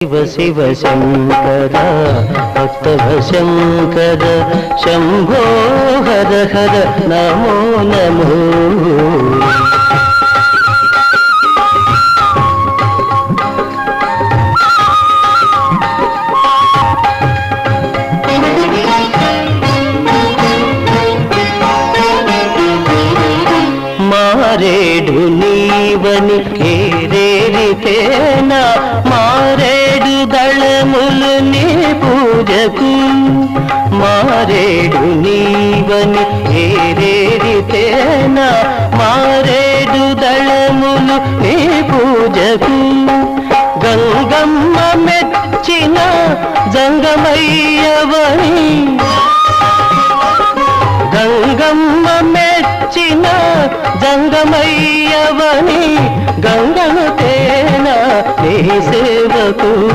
శివ శివ శంకర భక్తవ శంకర శంభో హర హర నమో నమో. మారేడు నీవని ఏరేరితేనా మారేడు దళములు నీ పూజకు. మారేడు నీవని ఏరేరితేనా మారేడు దళములు నీ పూజకు. గంగమ్మ మెచ్చిన జంగమయ్యవని గంగమ్మ మెచ్చిన జంగమయ్యవని గంగను తేన నీ సేవకు.